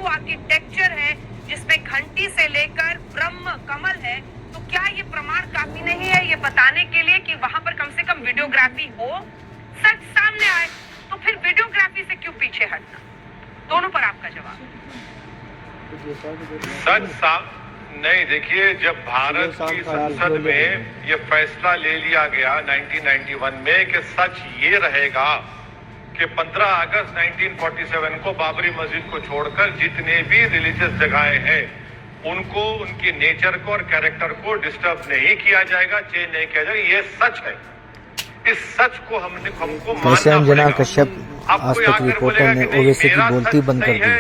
Hindu architecture है जिसमें घंटी से लेकर ब्रह्म कमल है, तो क्या ये प्रमाण काफी नहीं है ये बताने के लिए कि वहां पर कम से कम वीडियोग्राफी हो, सच सामने आए? तो फिर वीडियोग्राफी से क्यों पीछे हटना? दोनों पर आपका जवाब। नहीं, देखिए, जब भारत की संसद में ये फैसला ले लिया गया 1991 में कि सच ये रहेगा कि 15 अगस्त 1947 को बाबरी मस्जिद को छोड़कर जितने भी रिलीजियस जगहें हैं उनको, उनकी नेचर को और कैरेक्टर को डिस्टर्ब नहीं किया जाएगा, चेंज नहीं किया जाएगा, ये सच है। इस सच को हमको वैसे मानना अंजना पड़ेगा। कश्यप आज तक रिपोर्टर ने ओवैसी की बोलती बंद कर दी।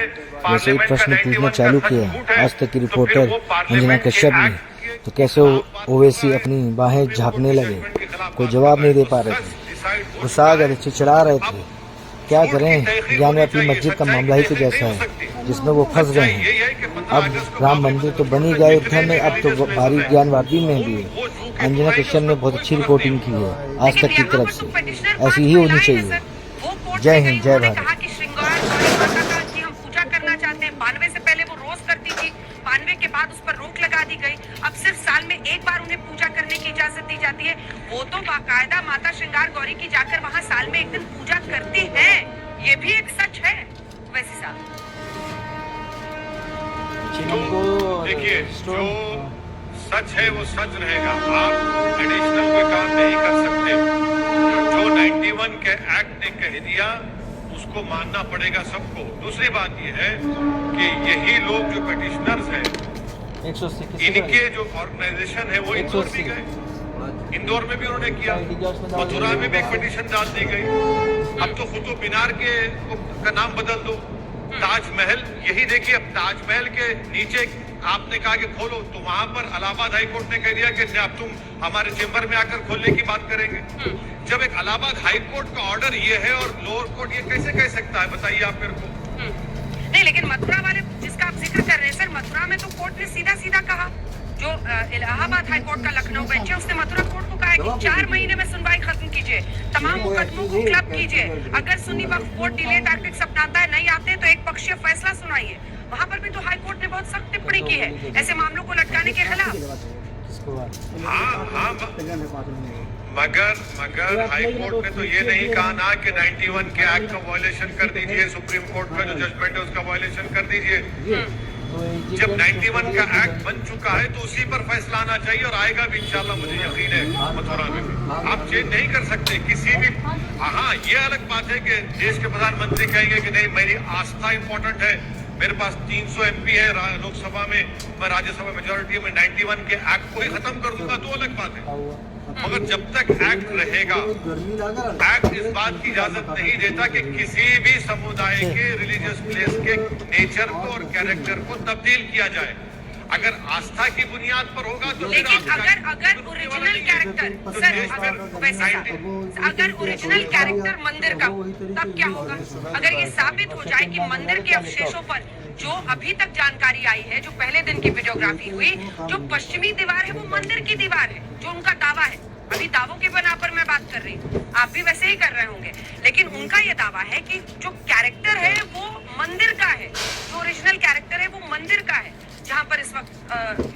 वैसे ही प्रश्न पूछना चालू किया आज तक की रिपोर्टर अंजना कश्यप ने, तो कैसे ओवैसी अपनी बाहें झांकने लगे, कोई जवाब नहीं दे पा रहे थे, गुस्सा आ गए, चिड़चिड़ा रहे थे। क्या करें, ज्ञानवापी मस्जिद का मामला ही कुछ ऐसा है जिसमें वो फंस गए हैं। अब राम मंदिर तो बनी गया अयोध्या में, अब तो बारी ज्ञानवापी में भी है। अंजना कश्यप ने बहुत अच्छी रिपोर्टिंग की है आज तक की तरफ से, ऐसी ही होनी चाहिए। जय हिंद, जय भारत। 92 से पहले वो रोज करती थी, 92 के बाद उस पर रोक लगा दी गई। अब सिर्फ साल में एक बार उन्हें पूजा करने की इजाजत दी जाती है। वो तो बाकायदा माता श्रृंगार गौरी की जाकर वहाँ साल में एक दिन पूजा करती हैं। ये भी एक सच है। वैसे साहब देखिए, जो सच है वो सच रहेगा। आप एडिशनल कोई काम नहीं कर सकते। जो 91 के एक्ट ने कह दिया उसको मानना पड़ेगा सबको। दूसरी बात ये है कि यही लोग जो पिटिशनर्स हैं, इनके जो ऑर्गेनाइजेशन है वो इंदौर भी गए, इंदौर में भी उन्होंने किया, मथुरा में भी एक पिटिशन डाल दी गई। अब तो कुतुब मीनार का नाम बदल दो, ताजमहल। यही देखिए, अब ताजमहल के नीचे आपने कहा कि खोलो, तो वहां पर इलाहाबाद हाईकोर्ट ने कह दिया कि अब तुम हमारे चेंबर में आकर खोलने की बात करेंगे। जब एक इलाहाबाद हाईकोर्ट का ऑर्डर ये है और लोअर कोर्ट ये कैसे कह सकता है, बताइए आप मेरे को। नहीं, लेकिन मथुरा वाले जिसका आप जिक्र कर रहे हैं सर, मथुरा में तो कोर्ट ने सीधा सीधा कहा, जो इलाहाबाद हाईकोर्ट का लखनऊ बेंच है उसने मथुरा कोर्ट को कहा कि 4 महीने में सुनवाई खत्म कीजिए, तमाम मुकदमों को क्लब कीजिए, अगर सुन्नी वक्फ बोर्ड डिले टैक्टिक्स अपनाता है, नहीं आते तो एक पक्षीय फैसला सुनाइए। वहाँ पर भी तो हाई कोर्ट ने बहुत सख्त टिप्पणी की है ऐसे मामलों को लटकाने के खिलाफ। हाँ, मगर हाई कोर्ट ने तो ये नहीं कहा ना कि 91 के एक्ट का वायलेशन कर दीजिए, सुप्रीम कोर्ट का जो जजमेंट है उसका वायलेशन कर दीजिए। जब 91 का एक्ट बन चुका है तो उसी पर फैसला आना चाहिए और आएगा भी इंशाल्लाह, मुझे यकीन है। मथुरा में भी आप चेंज नहीं कर सकते किसी भी। हाँ, ये अलग बात है कि देश के प्रधानमंत्री कहेंगे कि नहीं, मेरी आस्था इंपॉर्टेंट है, मेरे पास 300 MP है लोकसभा में, मैं राज्यसभा मेजोरिटी में 91 के एक्ट को ही खत्म कर दूंगा, तो अलग बात है। मगर जब तक एक्ट रहेगा, एक्ट इस बात की इजाजत नहीं देता कि किसी भी समुदाय के रिलीजियस प्लेस के नेचर को और कैरेक्टर को तब्दील किया जाए। अगर आस्था की बुनियाद पर होगा तो लेकिन अगर ओरिजिनल कैरेक्टर सर, अगर ओरिजिनल कैरेक्टर मंदिर का, तब क्या होगा? अगर ये साबित हो जाए कि मंदिर के अवशेषों पर, जो अभी तक जानकारी आई है, जो पहले दिन की वीडियोग्राफी हुई, जो पश्चिमी दीवार है वो मंदिर की दीवार है, जो उनका दावा है। अभी दावों के बना पर मैं बात कर रही हूँ, आप भी वैसे ही कर रहे होंगे, लेकिन उनका ये दावा है कि जो कैरेक्टर है वो मंदिर का है, जो ओरिजिनल कैरेक्टर है वो मंदिर का है, जहाँ पर इस वक्त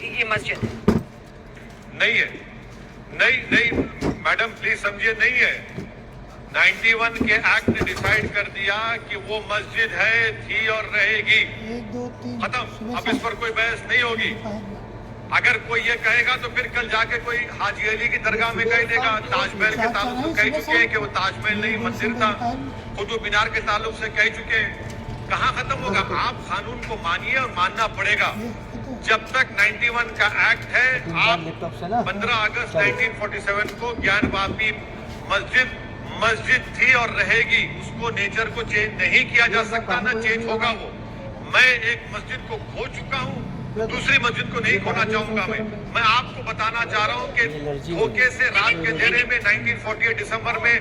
ये मस्जिद है। नहीं है, नहीं मैडम प्लीज समझिए, नहीं है। 91 के एक्ट ने डिसाइड कर दिया कि वो मस्जिद है, थी और रहेगी, खत्म। अब इस पर कोई बहस नहीं होगी। अगर कोई ये कहेगा तो फिर कल जाके कोई हाजी अली की दरगाह में कह देगा, ताजमहल के ताल्लुक से कह चुके हैं कि वो ताजमहल नहीं मंदिर था, कुतुब मीनार के ताल्लुक से कह चुके हैं। कहाँ खत्म होगा? आप कानून को मानिए और मानना पड़ेगा। जब तक 91 का एक्ट है, आप 15 अगस्त 1947 को ज्ञानवापी मस्जिद थी और रहेगी, उसको नेचर को चेंज नहीं किया जा सकता, ना चेंज होगा वो। मैं एक मस्जिद को खो चुका हूँ, दूसरी मस्जिद को नहीं खोना चाहूंगा। मैं आपको बताना चाह रहा हूँ कि धोखे से रात के अंधेरे में 1948 दिसंबर में